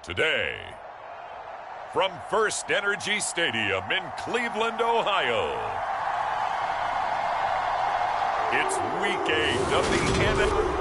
Today, from First Energy Stadium in Cleveland, Ohio, it's Week 8 of the NFL.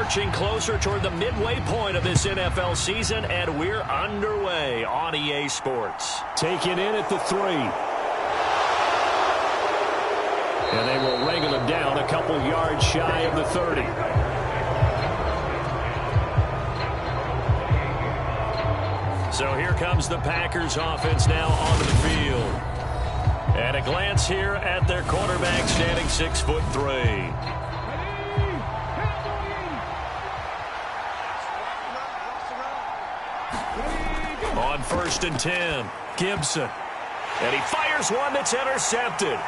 Marching closer toward the midway point of this NFL season, and we're underway on EA Sports. Taken in at the 3. And they will wrangle him down a couple yards shy of the 30. So here comes the Packers offense now onto the field. And a glance here at their quarterback, standing 6'3". On 1st and 10, Gibson. And he fires one that's intercepted.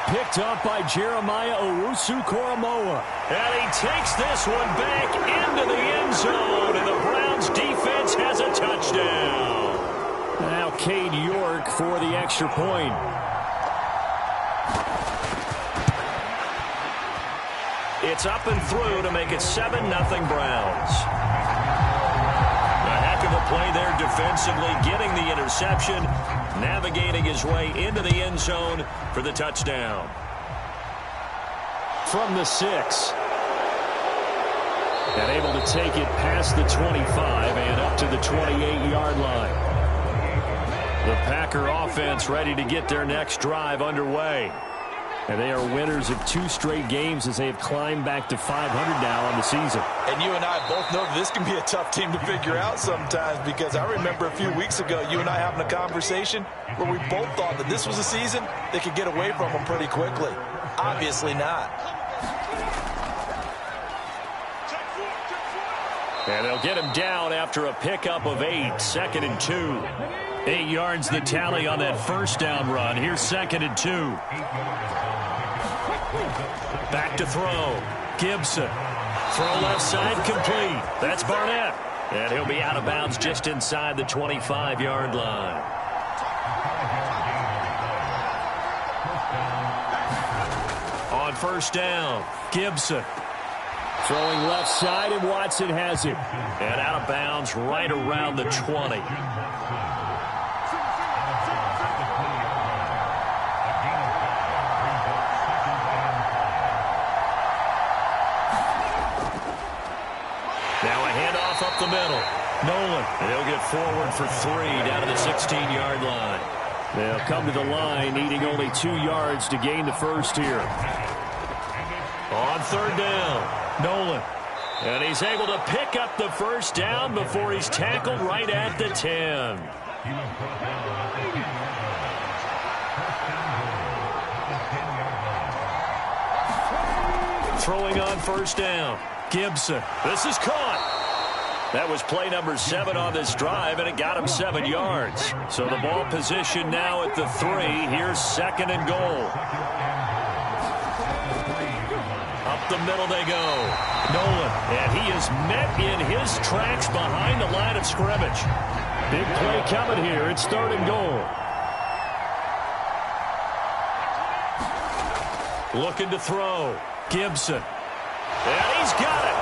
Picked up by Jeremiah Owusu-Koramoah. And he takes this one back into the end zone. And the Browns defense has a touchdown. Now Cade York for the extra point. It's up and through to make it 7-0 Browns. A heck of a play there defensively, getting the interception, navigating his way into the end zone for the touchdown. From the 6. And able to take it past the 25 and up to the 28-yard line. The Packer offense ready to get their next drive underway. And they are winners of 2 straight games as they have climbed back to 500 now on the season. And you and I both know that this can be a tough team to figure out sometimes, because I remember a few weeks ago you and I having a conversation where we both thought that this was a season they could get away from them pretty quickly. Obviously not. And they'll get him down after a pickup of 8, 2nd and 2. 8 yards the tally on that first down run. Here's 2nd and 2. Back to throw. Gibson. Throw left side complete. That's Barnett. And he'll be out of bounds just inside the 25-yard line. On 1st down, Gibson. Throwing left side, and Watson has it. And out of bounds right around the 20. Now a handoff up the middle. Nolan. And he'll get forward for 3 down to the 16-yard line. They'll come to the line needing only 2 yards to gain the first here. On 3rd down, Nolan. And he's able to pick up the first down before he's tackled right at the 10. Throwing on 1st down, Gibson. This is caught. That was play number 7 on this drive, and it got him 7 yards. So the ball position now at the 3. Here's 2nd and goal. Up the middle they go. Nolan, and he is met in his tracks behind the line of scrimmage. Big play coming here. It's 3rd and goal. Looking to throw. Gibson. And he's got it.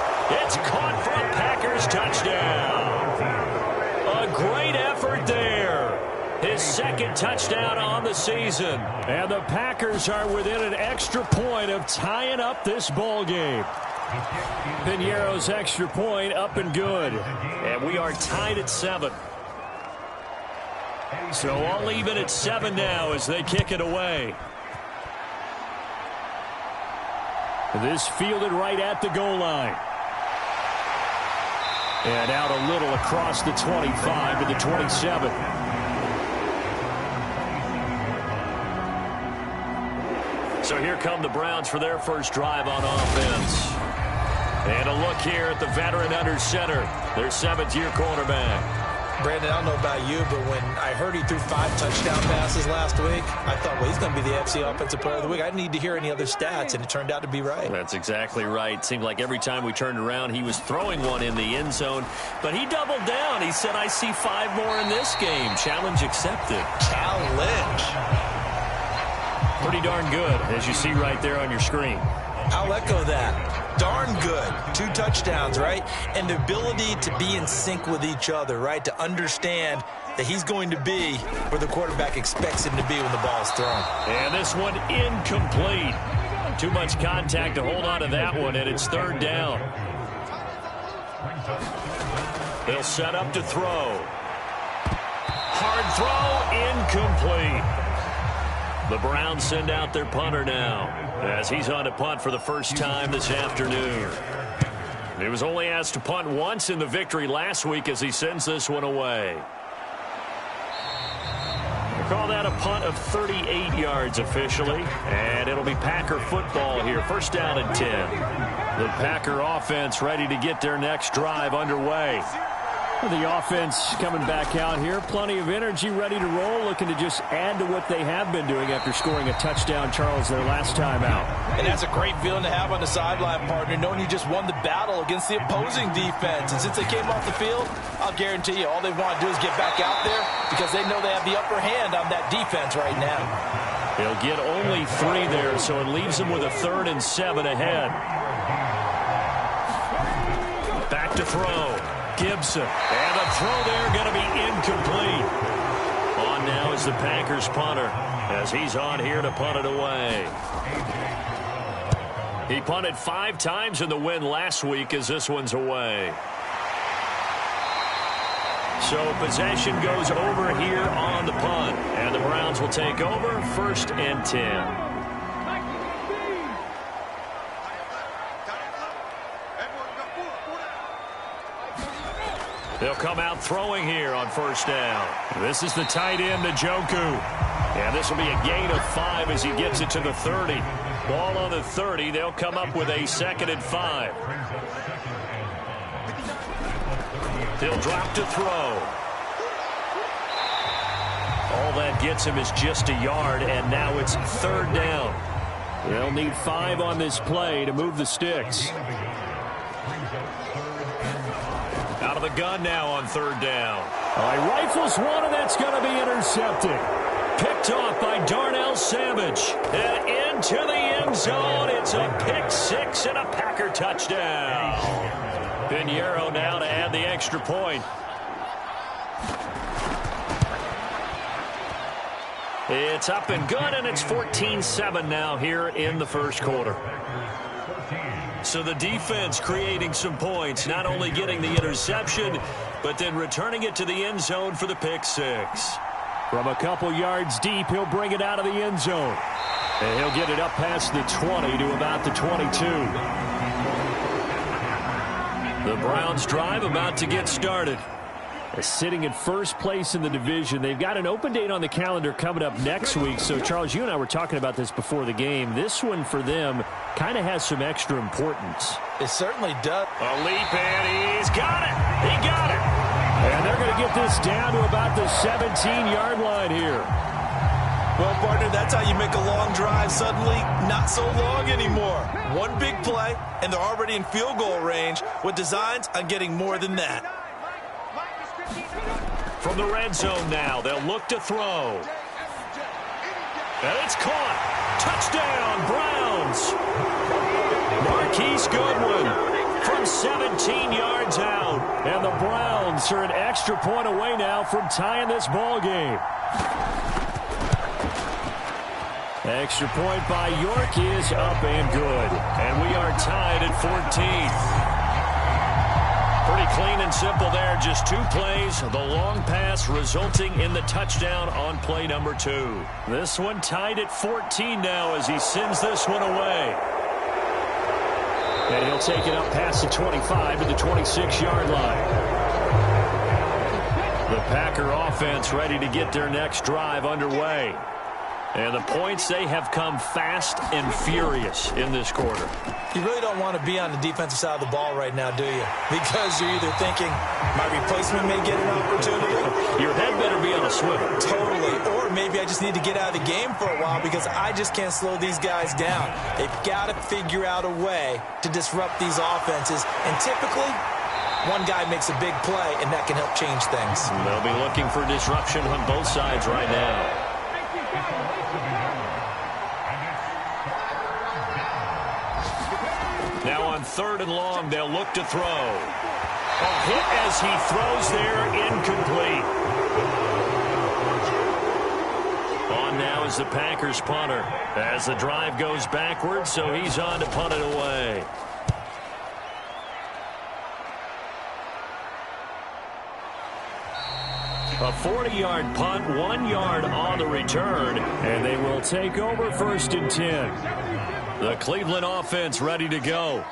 It's caught for a Packers touchdown. A great effort there. His 2nd touchdown on the season. And the Packers are within an extra point of tying up this ball game. Piñeiro's extra point up and good. And we are tied at 7. So all even at 7 now as they kick it away. This fielded right at the goal line. And out a little across the 25 to the 27. So here come the Browns for their first drive on offense. And a look here at the veteran under center, their 7th-year cornerback. Brandon, I don't know about you, but when I heard he threw 5 touchdown passes last week, I thought, well, he's going to be the FC Offensive Player of the Week. I didn't need to hear any other stats, and it turned out to be right. That's exactly right. Seemed like every time we turned around, he was throwing one in the end zone. But he doubled down. He said, I see 5 more in this game. Challenge accepted. Challenge. Pretty darn good, as you see right there on your screen. I'll echo that. Darn good. 2 touchdowns, right? And the ability to be in sync with each other, right? To understand that he's going to be where the quarterback expects him to be when the ball's thrown. And this one incomplete. Too much contact to hold on to that one, and it's 3rd down. They'll set up to throw. Hard throw, incomplete. The Browns send out their punter now as he's on to punt for the first time this afternoon. He was only asked to punt once in the victory last week as he sends this one away. We'll call that a punt of 38 yards officially, and it'll be Packer football here. First down and 10. The Packer offense ready to get their next drive underway. The offense coming back out here. Plenty of energy, ready to roll, looking to just add to what they have been doing after scoring a touchdown, Charles, their last time out. And that's a great feeling to have on the sideline, partner, knowing you just won the battle against the opposing defense. And since they came off the field, I'll guarantee you all they want to do is get back out there because they know they have the upper hand on that defense right now. They'll get only 3 there, so it leaves them with a 3rd and 7 ahead. Back to throw. Gibson. And the throw there going to be incomplete. On now is the Packers punter as he's on here to punt it away. He punted 5 times in the win last week as this one's away. So possession goes over here on the punt. And the Browns will take over 1st and 10. They'll come out throwing here on 1st down. This is the tight end, Njoku. And this will be a gain of 5 as he gets it to the 30. Ball on the 30. They'll come up with a 2nd and 5. They'll drop to throw. All that gets him is just a yard, and now it's 3rd down. They'll need 5 on this play to move the sticks. Out of the gun now on 3rd down. He rifles one, and that's going to be intercepted. Picked off by Darnell Savage. And into the end zone. It's a pick 6 and a Packer touchdown. Pinheiro now to add the extra point. It's up and good, and it's 14-7 now here in the first quarter. So the defense creating some points, not only getting the interception, but then returning it to the end zone for the pick 6. From a couple yards deep, he'll bring it out of the end zone. And he'll get it up past the 20 to about the 22. The Browns drive about to get started. Sitting in first place in the division. They've got an open date on the calendar coming up next week. So, Charles, you and I were talking about this before the game. This one for them kind of has some extra importance. It certainly does. A leap, and he's got it. He got it. And they're going to get this down to about the 17-yard line here. Well, partner, that's how you make a long drive suddenly not so long anymore. One big play, and they're already in field goal range with designs on getting more than that. From the red zone now, they'll look to throw. And it's caught. Touchdown, Browns. Marquise Goodwin from 17 yards out. And the Browns are an extra point away now from tying this ball game. Extra point by York is up and good. And we are tied at 14. Pretty clean and simple there. Just 2 plays. The long pass resulting in the touchdown on play number 2. This one tied at 14 now as he sends this one away. And he'll take it up past the 25 to the 26-yard line. The Packer offense ready to get their next drive underway. And the points, they have come fast and furious in this quarter. You really don't want to be on the defensive side of the ball right now, do you? Because you're either thinking, my replacement may get an opportunity. Your head better be on a swivel. Totally. Or maybe I just need to get out of the game for a while because I just can't slow these guys down. They've got to figure out a way to disrupt these offenses. And typically, one guy makes a big play, and that can help change things. They'll be looking for disruption on both sides right now. Now on 3rd and long, they'll look to throw. A hit as he throws there, incomplete. On now is the Packers punter as the drive goes backwards, so he's on to punt it away. 40-yard punt, 1 yard on the return, and they will take over 1st and 10. The Cleveland offense ready to go.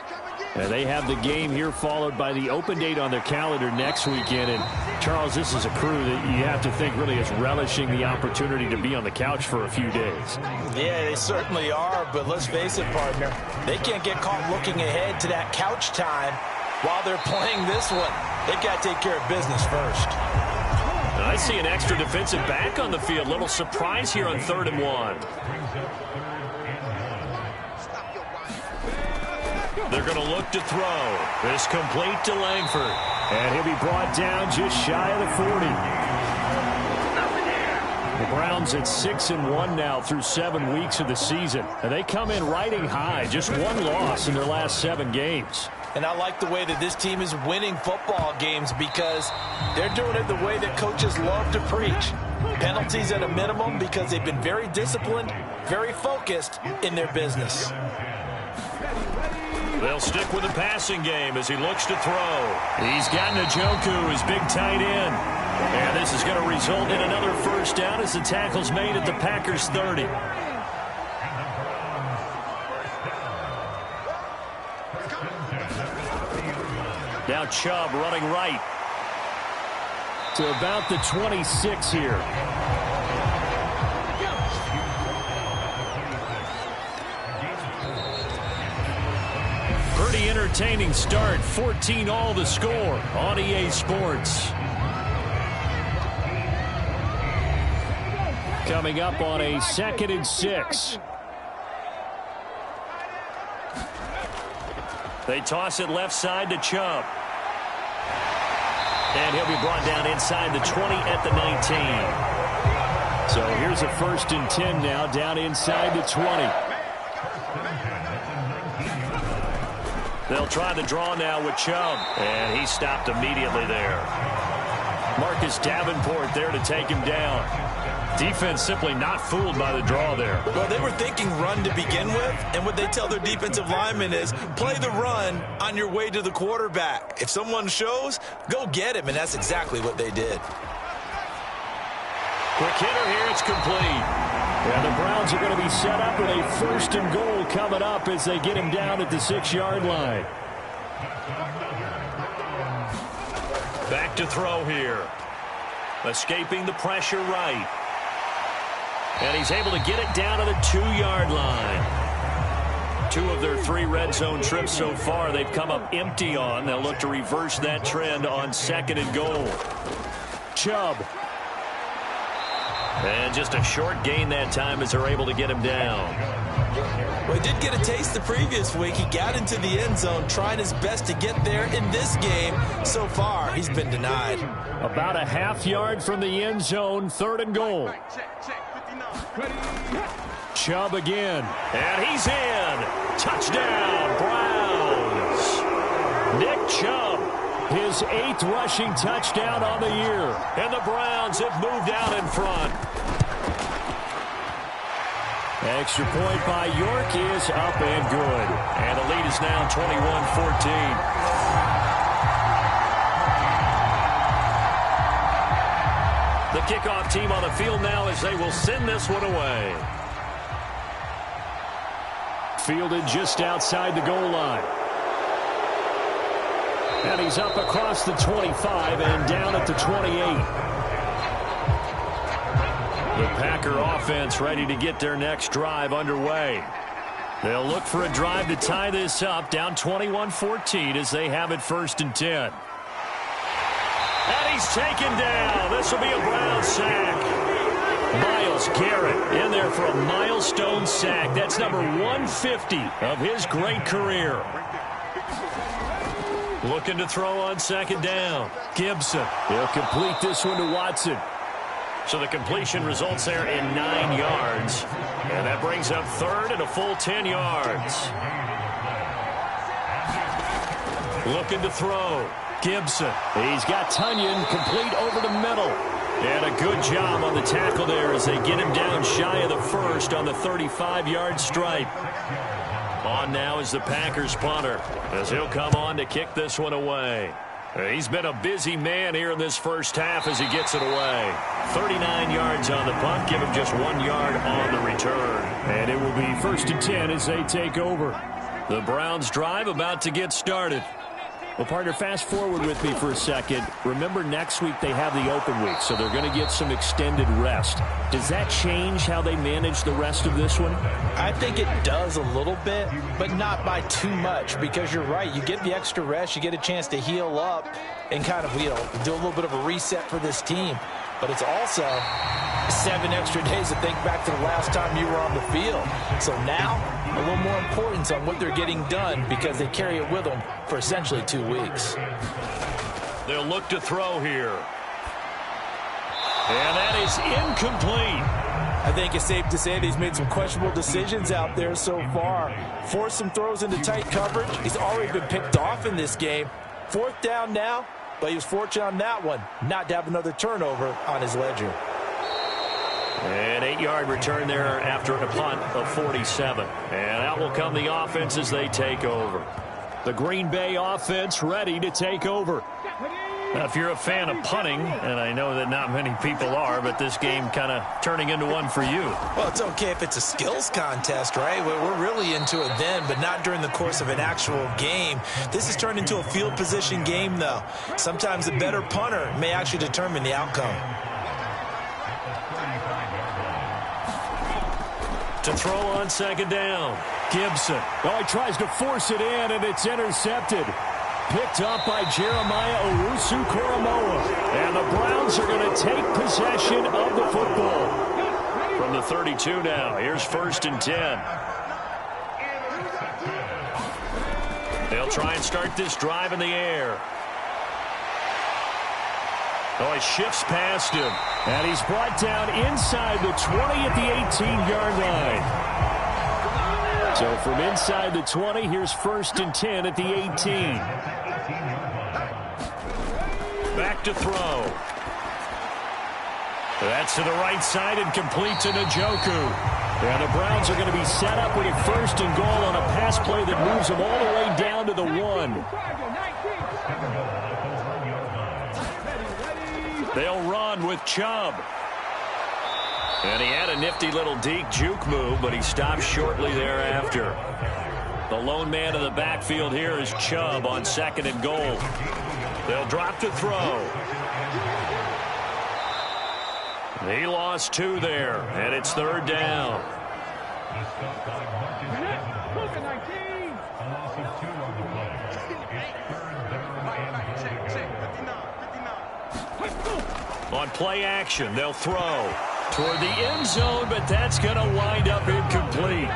And they have the game here followed by the open date on their calendar next weekend. And, Charles, this is a crew that you have to think really is relishing the opportunity to be on the couch for a few days. Yeah, they certainly are, but let's face it, partner. They can't get caught looking ahead to that couch time while they're playing this one. They've got to take care of business first. I see an extra defensive back on the field. Little surprise here on 3rd and 1. They're going to look to throw. This complete to Langford. And he'll be brought down just shy of the 40. The Browns at 6-1 now through 7 weeks of the season. And they come in riding high. Just 1 loss in their last 7 games. And I like the way that this team is winning football games because they're doing it the way that coaches love to preach. Penalties at a minimum because they've been very disciplined, very focused in their business. They'll stick with the passing game as he looks to throw. He's got Njoku, his big tight end. And this is going to result in another 1st down as the tackle's made at the Packers' 30. Now Chubb running right. To about the 26 here. Pretty entertaining start. 14-all the score on EA Sports. Coming up on a 2nd and 6. They toss it left side to Chubb. And he'll be brought down inside the 20 at the 19. So here's a 1st and 10 now, down inside the 20. They'll try the draw now with Chubb. And he stopped immediately there. Marcus Davenport there to take him down. Defense simply not fooled by the draw there. Well, they were thinking run to begin with, and what they tell their defensive linemen is play the run on your way to the quarterback. If someone shows, go get him, and that's exactly what they did. Quick hitter here, it's complete. And the Browns are going to be set up with a 1st and goal coming up as they get him down at the 6-yard line. Back to throw here. Escaping the pressure right. And he's able to get it down to the 2-yard line. 2 of their 3 red zone trips so far they've come up empty on. They'll look to reverse that trend on 2nd and goal. Chubb. And just a short gain that time as they're able to get him down. Well, he did get a taste the previous week. He got into the end zone, trying his best to get there in this game. So far, he's been denied. About a half-yard from the end zone, 3rd and goal. Chubb again. And he's in. Touchdown, Browns. Nick Chubb. His 8th rushing touchdown on the year. And the Browns have moved out in front. Extra point by York is up and good. And the lead is now 21-14. The kickoff team on the field now as they will send this one away. Fielded just outside the goal line. And he's up across the 25 and down at the 28. The Packer offense ready to get their next drive underway. They'll look for a drive to tie this up, down 21-14 as they have it 1st and 10. And he's taken down. This will be a Brown sack. Myles Garrett in there for a milestone sack. That's number 150 of his great career. Looking to throw on 2nd down. Gibson. He'll complete this one to Watson. So the completion results there in 9 yards. And that brings up 3rd and a full 10 yards. Looking to throw. Gibson. He's got Tunyon complete over the middle. And a good job on the tackle there as they get him down shy of the 1st on the 35-yard stripe. On now is the Packers punter as he'll come on to kick this one away. He's been a busy man here in this first half as he gets it away. 39 yards on the punt, give him just 1 yard on the return. And it will be 1st and 10 as they take over. The Browns drive about to get started. Well, partner, fast forward with me for a second. Remember, next week they have the open week, so they're going to get some extended rest. Does that change how they manage the rest of this one? I think it does a little bit, but not by too much, because you're right. You get the extra rest, you get a chance to heal up and kind of, do a little bit of a reset for this team. But it's also 7 extra days to think back to the last time you were on the field. So now, a little more importance on what they're getting done because they carry it with them for essentially 2 weeks. They'll look to throw here. And that is incomplete. I think it's safe to say that he's made some questionable decisions out there so far. Forced some throws into tight coverage. He's already been picked off in this game. 4th down now, but he was fortunate on that one not to have another turnover on his ledger. An 8-yard return there after a punt of 47. And out will come the offense as they take over. The Green Bay offense ready to take over. Now, if you're a fan of punting, and I know that not many people are, but this game kind of turning into one for you. Well, it's okay if it's a skills contest, right? We're really into it then, but not during the course of an actual game. This has turned into a field position game, though. Sometimes a better punter may actually determine the outcome. To throw on 2nd down. Gibson. Oh, he tries to force it in, and it's intercepted. Picked up by Jeremiah Owusu-Koramoah. And the Browns are going to take possession of the football. From the 32 now, here's 1st and 10. They'll try and start this drive in the air. Oh, he shifts past him. And he's brought down inside the 20 at the 18-yard line. So from inside the 20, here's 1st and 10 at the 18. Back to throw. That's to the right side and complete to Njoku. And the Browns are going to be set up with a 1st and goal on a pass play that moves them all the way down to the 1. They'll run with Chubb. And he had a nifty little deke juke move, but he stopped shortly thereafter. The lone man in the backfield here is Chubb on 2nd and goal. They'll drop to throw. He lost 2 there, and it's 3rd down. On play action, they'll throw toward the end zone, but that's going to wind up incomplete.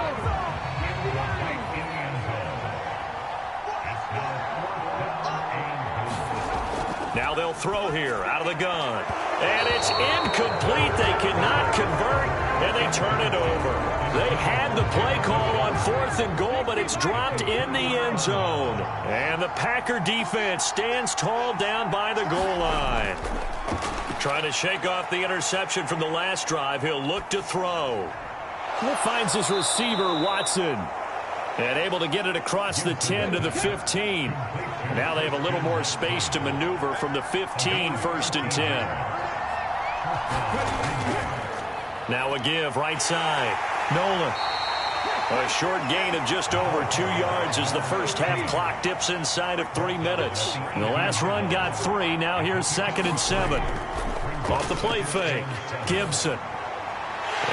Now they'll throw here out of the gun. And it's incomplete. They cannot convert, and they turn it over. They had the play call on 4th and goal, but it's dropped in the end zone. And the Packer defense stands tall down by the goal line. Trying to shake off the interception from the last drive. He'll look to throw. He finds his receiver, Watson. And able to get it across the 10 to the 15. Now they have a little more space to maneuver from the 15, 1st and 10. Now a give, right side. Nolan. A short gain of just over 2 yards as the first half clock dips inside of 3 minutes. The last run got 3. Now here's 2nd and 7. Off the play fake. Gibson.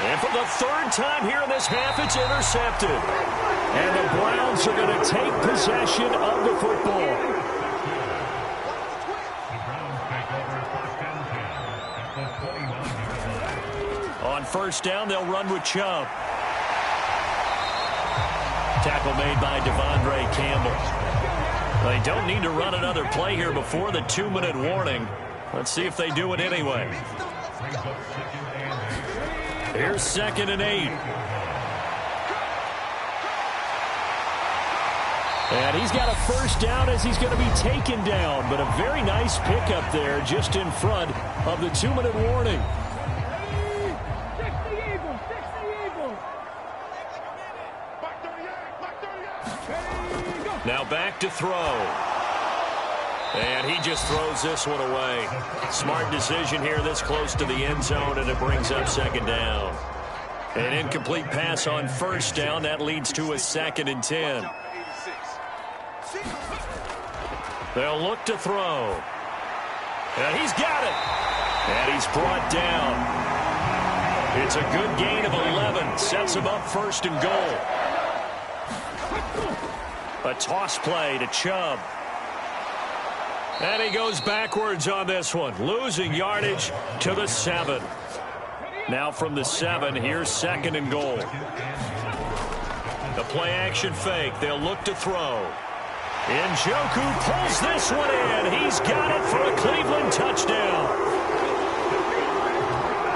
And for the 3rd time here in this half, it's intercepted. And the Browns are going to take possession of the football. On 1st down, they'll run with Chubb. Tackle made by Devondre Campbell. They don't need to run another play here before the 2-minute warning. Let's see if they do it anyway. Here's 2nd and 8. And he's got a 1st down as he's going to be taken down. But a very nice pickup there just in front of the 2-minute warning. Now back to throw. And he just throws this one away. Smart decision here this close to the end zone, and it brings up second down. An incomplete pass on first down. That leads to a 2nd and 10. They'll look to throw. And he's got it. And he's brought down. It's a good gain of 11. Sets him up 1st and goal. A toss play to Chubb. And he goes backwards on this one, losing yardage to the 7. Now from the 7, here's 2nd and goal. The play-action fake. They'll look to throw. Njoku pulls this one in. He's got it for a Cleveland touchdown.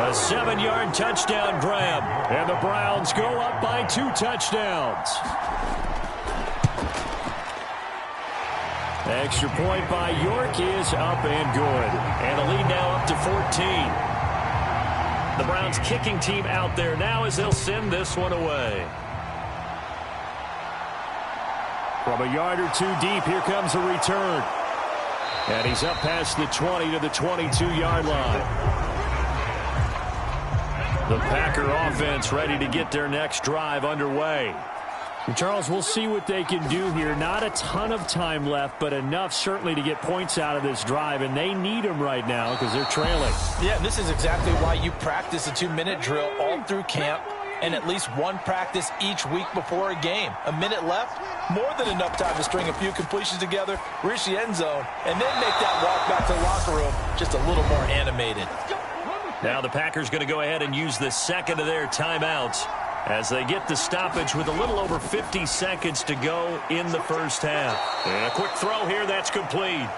A 7-yard touchdown grab. And the Browns go up by 2 touchdowns. Extra point by York is up and good. And the lead now up to 14. The Browns kicking team out there now as they'll send this one away. From a yard or 2 deep, here comes a return. And he's up past the 20 to the 22-yard line. The Packer offense ready to get their next drive underway. And Charles, we'll see what they can do here. Not a ton of time left, but enough certainly to get points out of this drive, and they need them right now because they're trailing. Yeah, and this is exactly why you practice a 2-minute drill all through camp and at least one practice each week before a game. A minute left, more than enough time to string a few completions together, reach the end zone, and then make that walk back to the locker room just a little more animated. Now the Packers going to go ahead and use the 2nd of their timeouts as they get the stoppage with a little over 50 seconds to go in the first half. And a quick throw here, that's complete.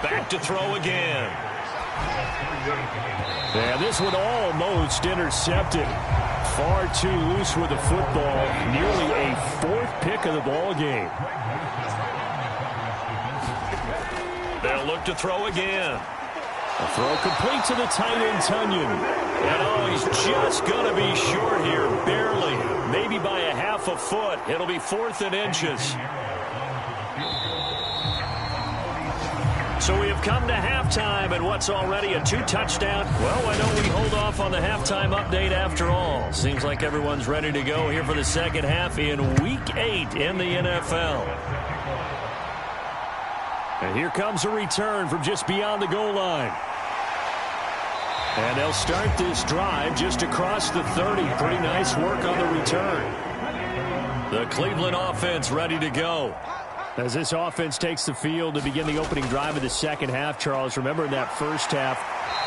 Back to throw again. And this one almost intercepted. Far too loose with the football. Nearly a 4th pick of the ball game. They'll look to throw again. A throw complete to the tight end, Tunyon. And oh, he's just going to be short here, barely. Maybe by a half a foot. It'll be 4th and inches. So we have come to halftime, and what's already a 2-touchdown. Well, why don't we hold off on the halftime update after all? Seems like everyone's ready to go here for the second half in Week 8 in the NFL. And here comes a return from just beyond the goal line. And they'll start this drive just across the 30. Pretty nice work on the return. The Cleveland offense ready to go. As this offense takes the field to begin the opening drive of the second half, Charles, remember in that first half,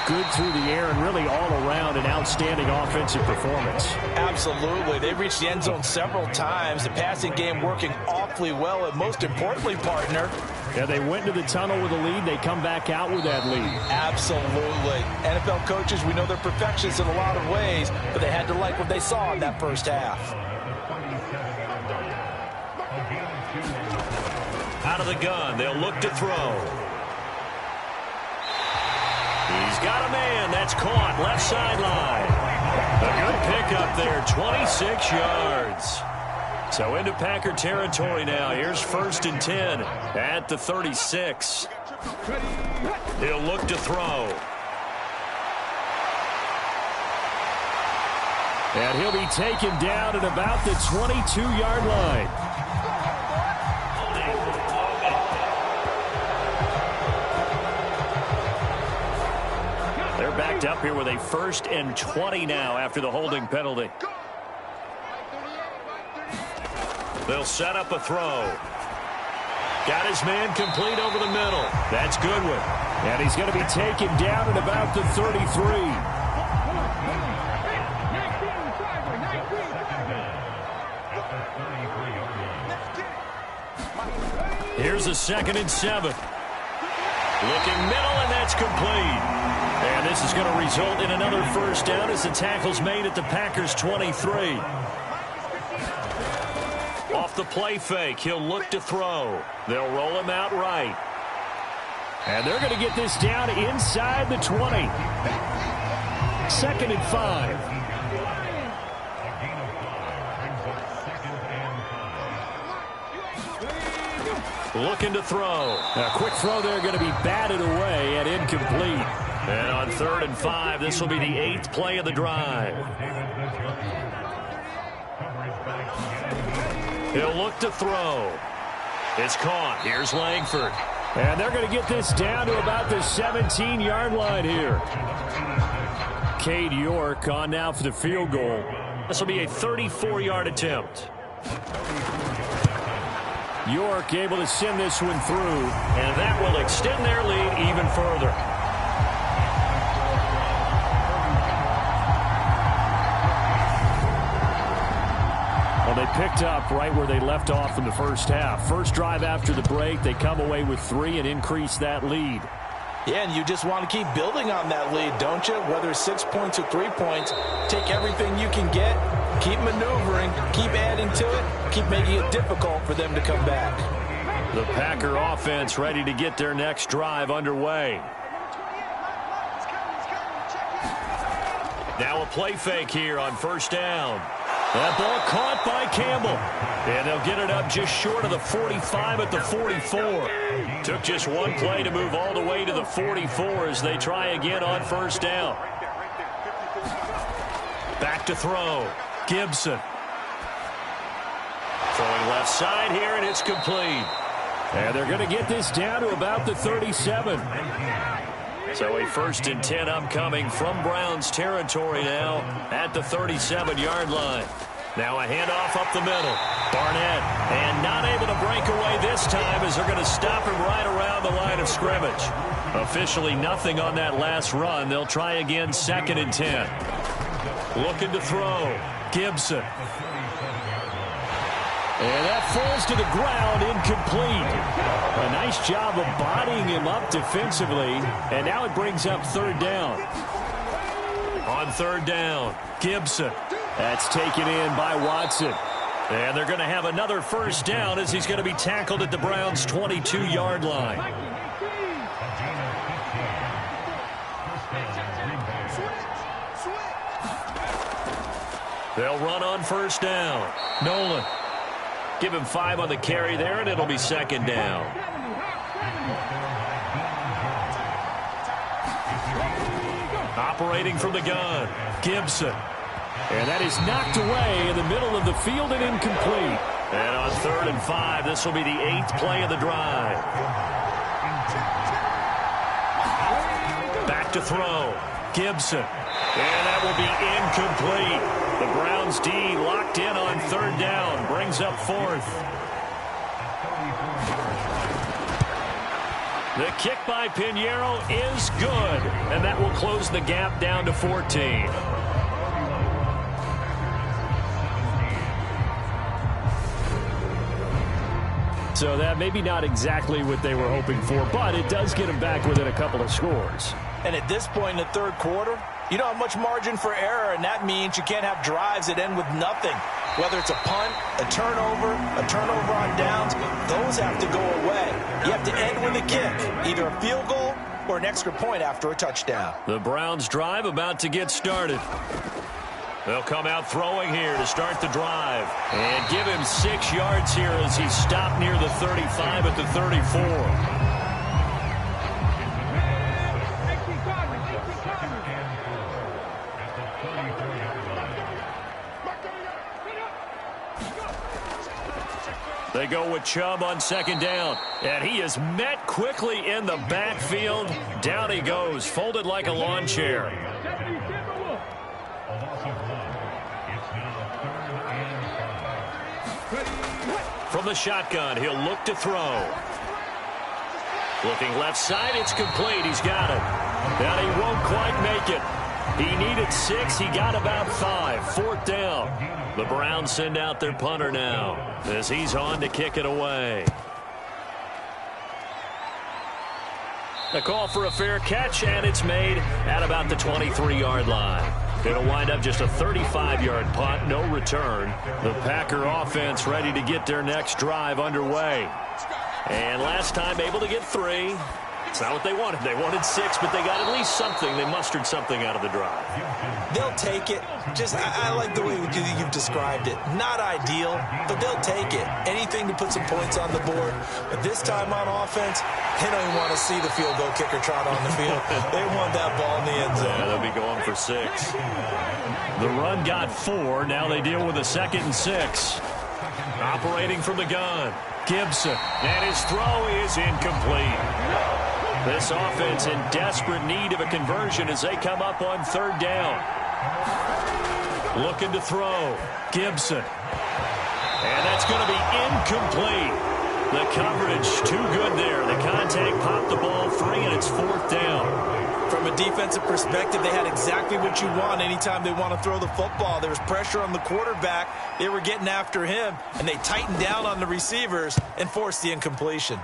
good through the air and really all around an outstanding offensive performance. Absolutely. They reached the end zone several times. The passing game working awfully well, and most importantly, partner, yeah, they went to the tunnel with a lead. They come back out with that lead. Absolutely. NFL coaches, we know they're perfectionists in a lot of ways, but they had to like what they saw in that first half. Out of the gun, they'll look to throw. He's got a man. That's caught. Left sideline. A good pickup there. 26 yards. So into Packer territory now. Here's 1st and 10 at the 36. He'll look to throw. And he'll be taken down at about the 22-yard line. They're backed up here with a 1st and 20 now after the holding penalty. They'll set up a throw. Got his man complete over the middle. That's Goodwin. And he's going to be taken down at about the 33. Here's a 2nd and 7. Looking middle, and that's complete. And this is going to result in another first down as the tackle's made at the Packers' 23. Off the play fake, he'll look to throw. They'll roll him out right. And they're going to get this down inside the 20. 2nd and 5. looking to throw. A quick throw there going to be batted away and incomplete. And on 3rd and 5, this will be the 8th play of the drive. He'll look to throw. It's caught. Here's Langford. And they're going to get this down to about the 17-yard line here. Cade York on now for the field goal. This will be a 34-yard attempt. York able to send this one through. And that will extend their lead even further. Well, they picked up right where they left off in the first half. First drive after the break, they come away with 3 and increase that lead. Yeah, and you just want to keep building on that lead, don't you? Whether it's 6 points or 3 points, take everything you can get, keep maneuvering, keep adding to it, keep making it difficult for them to come back. The Packer offense ready to get their next drive underway. Now a play fake here on 1st down. That ball caught by Campbell. And they'll get it up just short of the 45 at the 44. Took just one play to move all the way to the 44 as they try again on 1st down. Back to throw. Gibson. Throwing left side here, and it's complete. And they're going to get this down to about the 37. So a 1st and 10 upcoming from Browns territory now at the 37-yard line. Now a handoff up the middle. Barnett, and not able to break away this time as they're going to stop him right around the line of scrimmage. Officially nothing on that last run. They'll try again 2nd and 10. Looking to throw. Gibson. And that falls to the ground, incomplete. A nice job of bodying him up defensively, and now it brings up 3rd down. On 3rd down, Gibson. That's taken in by Watson. And they're going to have another 1st down as he's going to be tackled at the Browns' 22-yard line. They'll run on 1st down. Nolan. Give him 5 on the carry there, and it'll be 2nd down. Operating from the gun, Gibson. And that is knocked away in the middle of the field and incomplete. And on 3rd and 5, this will be the 8th play of the drive. Back to throw, Gibson. And that will be incomplete. The Browns D locked in on 3rd down. Brings up 4th. The kick by Pinheiro is good. And that will close the gap down to 14. So that maybe not exactly what they were hoping for, but it does get them back within a couple of scores. And at this point in the 3rd quarter, you don't have much margin for error, and that means you can't have drives that end with nothing. Whether it's a punt, a turnover on downs, those have to go away. You have to end with a kick, either a field goal or an extra point after a touchdown. The Browns drive about to get started. They'll come out throwing here to start the drive. And give him 6 yards here as he stopped near the 35 at the 34. They go with Chubb on 2nd down. And he is met quickly in the backfield. Down he goes, folded like a lawn chair. From the shotgun, he'll look to throw. Looking left side, it's complete. He's got it. And he won't quite make it. He needed 6. He got about 5. 4th down. The Browns send out their punter now as he's on to kick it away. The call for a fair catch, and it's made at about the 23-yard line. It'll wind up just a 35-yard punt, no return. The Packer offense ready to get their next drive underway. And last time able to get 3. It's not what they wanted. They wanted 6, but they got at least something. They mustered something out of the drive. They'll take it. I like the way you've described it. Not ideal, but they'll take it. Anything to put some points on the board. But this time on offense, they don't even want to see the field goal kicker trot on the field. They want that ball in the end zone. Yeah, they'll be going for 6. The run got 4. Now they deal with a 2nd and 6. Operating from the gun. Gibson. And his throw is incomplete. This offense in desperate need of a conversion as they come up on 3rd down. Looking to throw. Gibson. And that's going to be incomplete. The coverage too good there. The contact popped the ball free, and it's 4th down. From a defensive perspective, they had exactly what you want anytime they want to throw the football. There was pressure on the quarterback. They were getting after him, and they tightened down on the receivers and forced the incompletion.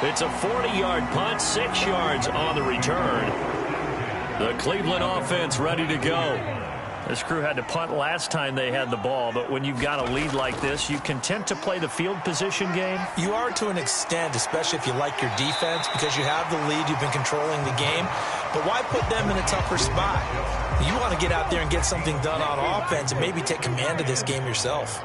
It's a 40-yard punt, 6 yards on the return. The Cleveland offense ready to go. This crew had to punt last time they had the ball, but when you've got a lead like this, you content to play the field position game? You are to an extent, especially if you like your defense, because you have the lead, you've been controlling the game. But why put them in a tougher spot? You want to get out there and get something done on offense and maybe take command of this game yourself.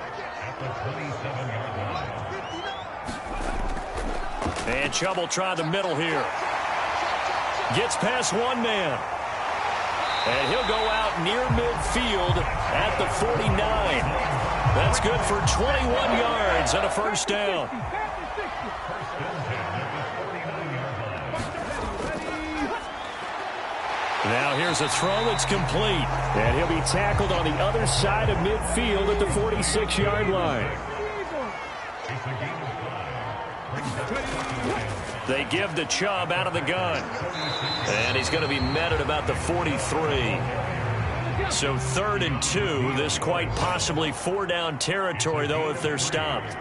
And Chubb will try the middle here. Gets past one man. And he'll go out near midfield at the 49. That's good for 21 yards and a 1st down. Now here's a throw that's complete. And he'll be tackled on the other side of midfield at the 46-yard line. They give to Chubb out of the gun. And he's going to be met at about the 43. So 3rd and 2. This quite possibly 4-down territory, though, if they're stopped.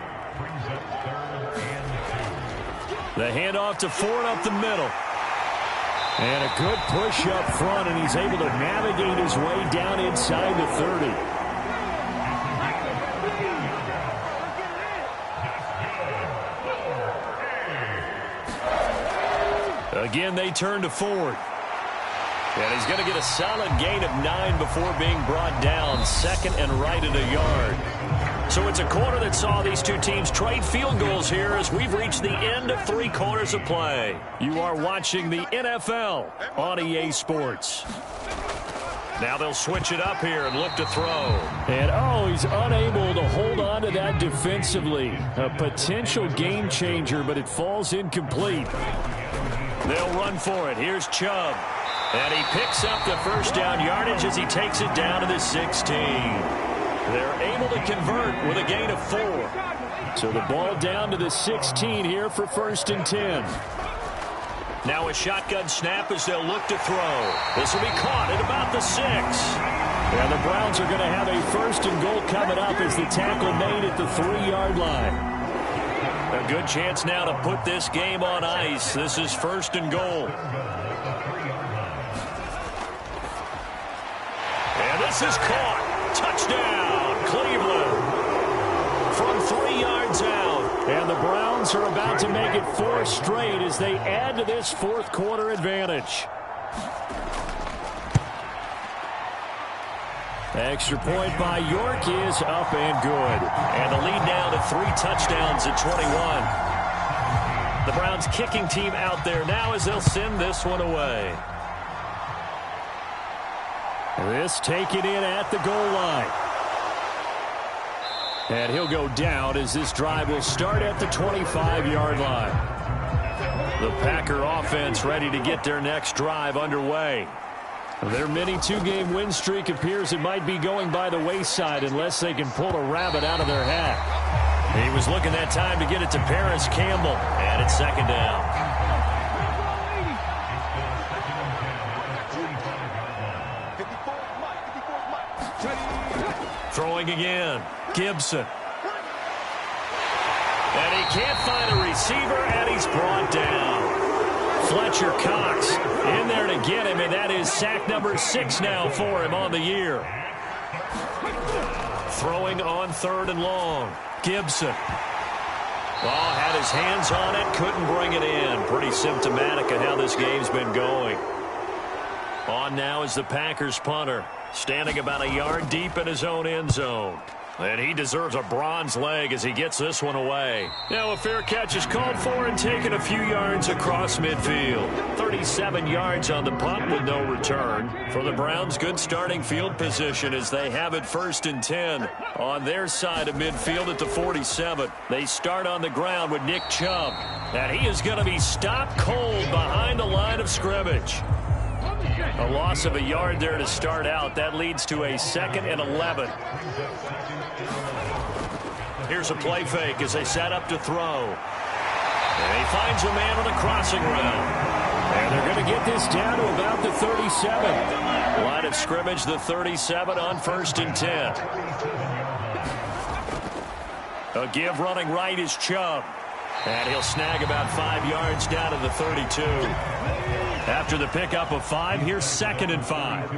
The handoff to Ford up the middle. And a good push up front, and he's able to navigate his way down inside the 30. Again, they turn to Ford. And he's going to get a solid gain of 9 before being brought down. 2nd and right at a yard. So it's a quarter that saw these two teams trade field goals here as we've reached the end of 3 quarters of play. You are watching the NFL on EA Sports. Now they'll switch it up here and look to throw. And, he's unable to hold on to that defensively. A potential game changer, but it falls incomplete. They'll run for it. Here's Chubb. And he picks up the 1st down yardage as he takes it down to the 16. They're able to convert with a gain of 4. So the ball down to the 16 here for 1st and 10. Now a shotgun snap as they'll look to throw. This will be caught at about the 6. And the Browns are going to have a 1st and goal coming up as the tackle made at the 3-yard line. A good chance now to put this game on ice. This is 1st and goal. And this is caught. Touchdown, Cleveland. From 3 yards out. And the Browns are about to make it 4 straight as they add to this 4th quarter advantage. Extra point by York is up and good. And the lead now to 3 touchdowns at 21. The Browns kicking team out there now as they'll send this one away. This taken in at the goal line. And he'll go down as this drive will start at the 25-yard line. The Packer offense ready to get their next drive underway. Their mini 2-game win streak appears it might be going by the wayside unless they can pull a rabbit out of their hat. He was looking that time to get it to Paris Campbell. And it's 2nd down. Throwing again. Gibson. And he can't find a receiver, and he's brought down. Fletcher Cox in there to get him, and that is sack number 6 now for him on the year. Throwing on 3rd and long. Gibson. Oh, had his hands on it, couldn't bring it in. Pretty symptomatic of how this game's been going. On now is the Packers punter, standing about a yard deep in his own end zone. And he deserves a bronze leg as he gets this one away. Now a fair catch is called for and taken a few yards across midfield. 37 yards on the punt with no return. For the Browns, good starting field position as they have it 1st and 10 on their side of midfield at the 47. They start on the ground with Nick Chubb. And he is going to be stopped cold behind the line of scrimmage. A loss of a yard there to start out. That leads to a 2nd and 11. Here's a play fake as they set up to throw. And he finds a man on the crossing route. And they're going to get this down to about the 37. Line of scrimmage, the 37 on 1st and 10. A give running right is Chubb. And he'll snag about 5 yards down to the 32. After the pickup of 5, here's 2nd and 5.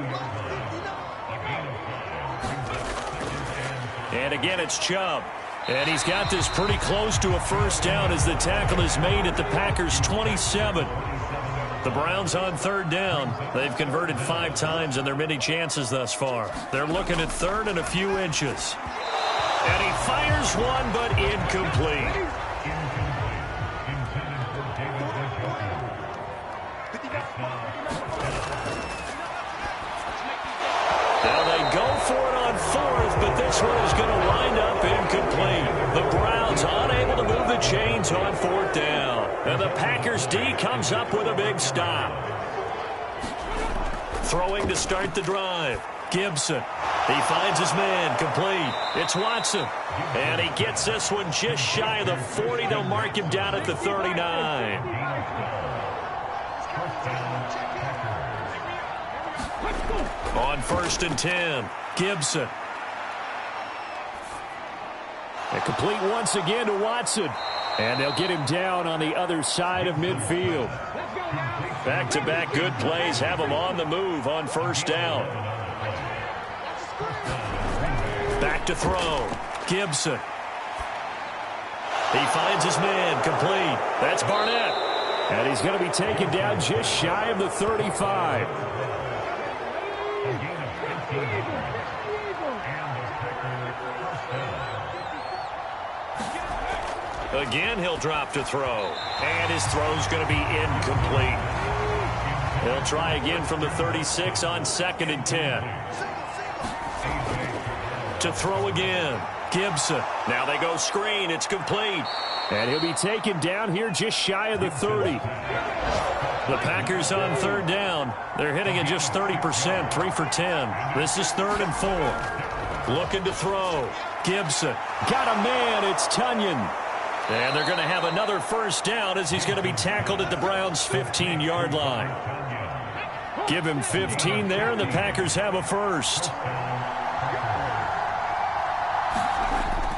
And again, it's Chubb. And he's got this pretty close to a 1st down as the tackle is made at the Packers' 27. The Browns on 3rd down. They've converted 5 times in their many chances thus far. They're looking at 3rd and a few inches. And he fires one, but incomplete. Now they go for it on 4th, but this one is going to wind up incomplete. The Browns unable to move the chains on 4th down. And the Packers D comes up with a big stop. Throwing to start the drive. Gibson. He finds his man, complete. It's Watson. And he gets this one just shy of the 40. They'll mark him down at the 39. On 1st and 10, Gibson. And complete once again to Watson. And they'll get him down on the other side of midfield. Back-to-back good plays have him on the move on 1st down. Back to throw. Gibson. He finds his man, complete. That's Barnett. And he's going to be taken down just shy of the 35. Again, he'll drop to throw. And his throw's going to be incomplete. He'll try again from the 36 on 2nd and 10. To throw again. Gibson. Now they go screen. It's complete. And he'll be taken down here just shy of the 30. The Packers on 3rd down. They're hitting at just 30%, 3 for 10. This is 3rd and 4. Looking to throw. Gibson. Got a man. It's Tunyon. And they're going to have another 1st down as he's going to be tackled at the Browns' 15-yard line. Give him 15 there, and the Packers have a 1st.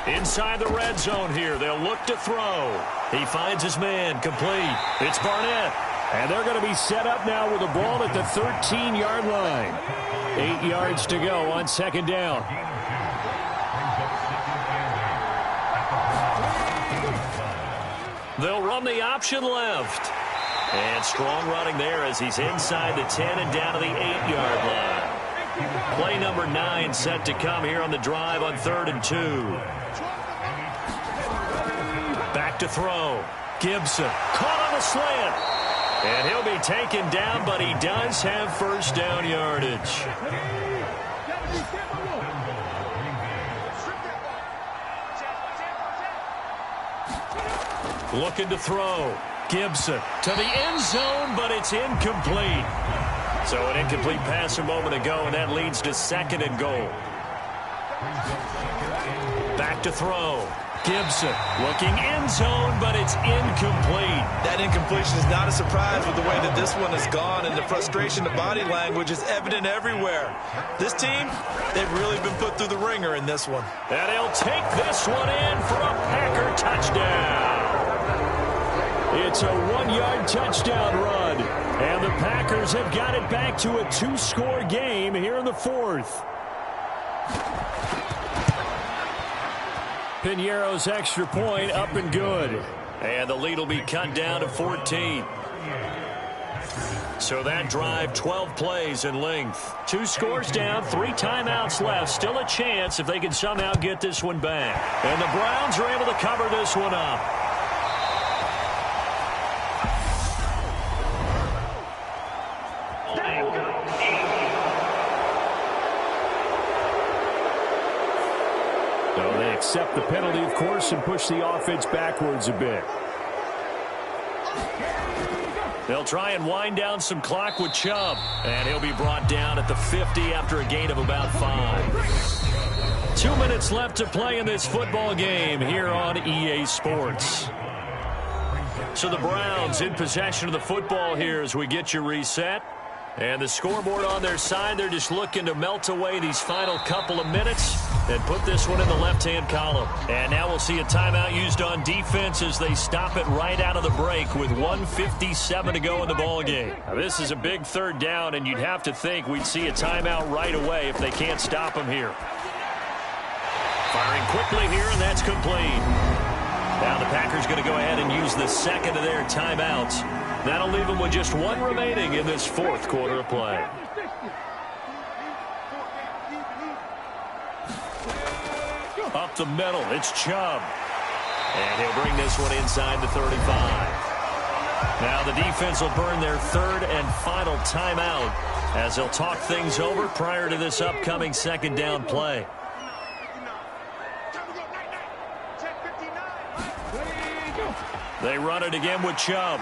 Inside the red zone here, they'll look to throw. He finds his man, complete. It's Barnett. And they're going to be set up now with the ball at the 13-yard line. 8 yards to go on 2nd down. They'll run the option left. And strong running there as he's inside the 10 and down to the 8-yard line. Play number 9 set to come here on the drive on 3rd and 2. Back to throw. Gibson caught on a slant. And he'll be taken down, but he does have 1st down yardage. Looking to throw. Gibson to the end zone, but it's incomplete. So an incomplete pass a moment ago, and that leads to 2nd and goal. Back to throw. Gibson looking end zone, but it's incomplete. That incompletion is not a surprise with the way that this one has gone, and the frustration, the body language is evident everywhere. This team, they've really been put through the ringer in this one. And he'll take this one in for a Packer touchdown. It's a 1-yard touchdown run, and the Packers have got it back to a 2-score game here in the 4th. Piñeiro's extra point up and good. And the lead will be cut down to 14. So that drive, 12 plays in length. 2 scores down, 3 timeouts left. Still a chance if they can somehow get this one back. And the Browns are able to cover this one up. So they accept the penalty, of course, and push the offense backwards a bit. They'll try and wind down some clock with Chubb. And he'll be brought down at the 50 after a gain of about 5. 2 minutes left to play in this football game here on EA Sports. So the Browns in possession of the football here as we get you reset. And the scoreboard on their side, they're just looking to melt away these final couple of minutes and put this one in the left-hand column. And now we'll see a timeout used on defense as they stop it right out of the break with 1:57 to go in the ballgame. Now, this is a big 3rd down, and you'd have to think we'd see a timeout right away if they can't stop them here. Firing quickly here, and that's complete. Now the Packers going to go ahead and use the second of their timeouts. That'll leave them with just 1 remaining in this 4th quarter of play. Up the middle, it's Chubb. And he'll bring this one inside the 35. Now the defense will burn their 3rd and final timeout as they'll talk things over prior to this upcoming 2nd down play. They run it again with Chubb.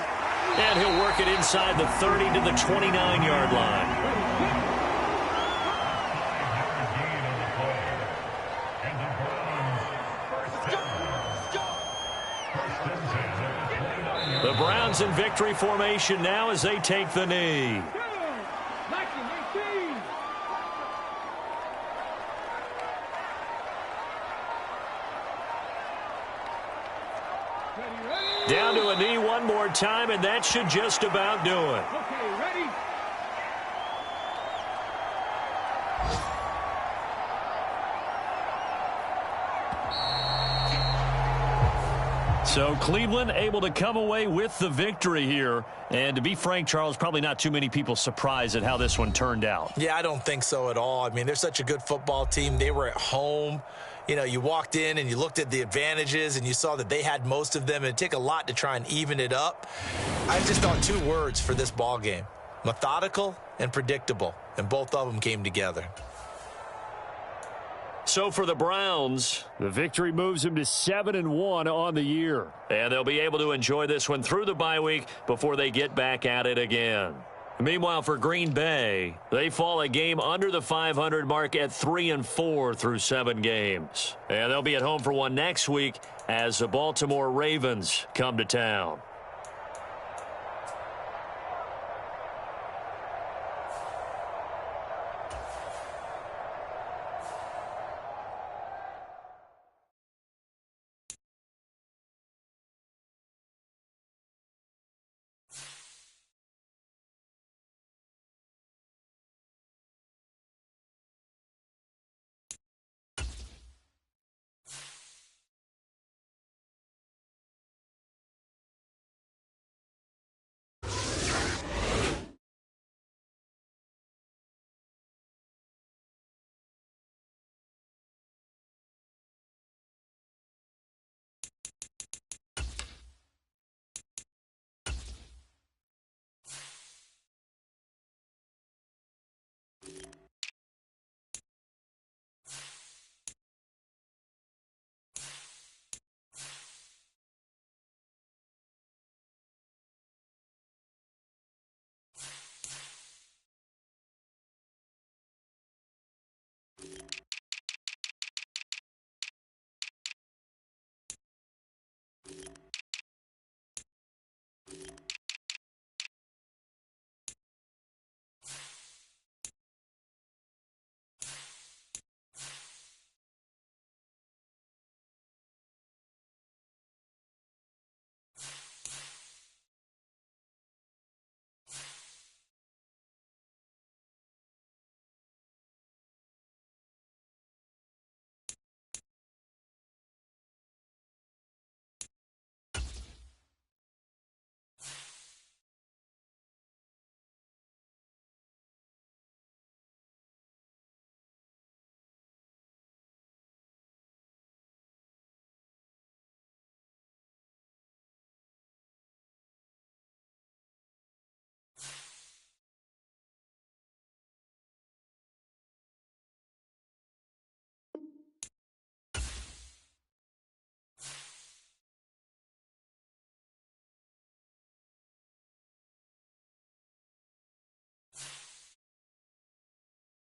And he'll work it inside the 30 to the 29-yard line. The Browns in victory formation now as they take the knee. Down to a knee one more time, and that should just about do it. Okay, ready? So Cleveland able to come away with the victory here. And to be frank, Charles, probably not too many people surprised at how this one turned out. Yeah, I don't think so at all. I mean, they're such a good football team. They were at home. You know, you walked in and you looked at the advantages and you saw that they had most of them. It'd take a lot to try and even it up. I just thought 2 words for this ball game: methodical and predictable. And both of them came together. So for the Browns, the victory moves them to 7-1 on the year. And they'll be able to enjoy this one through the bye week before they get back at it again. Meanwhile, for Green Bay, they fall a game under the 500 mark at 3-4 through 7 games. And they'll be at home for one next week as the Baltimore Ravens come to town.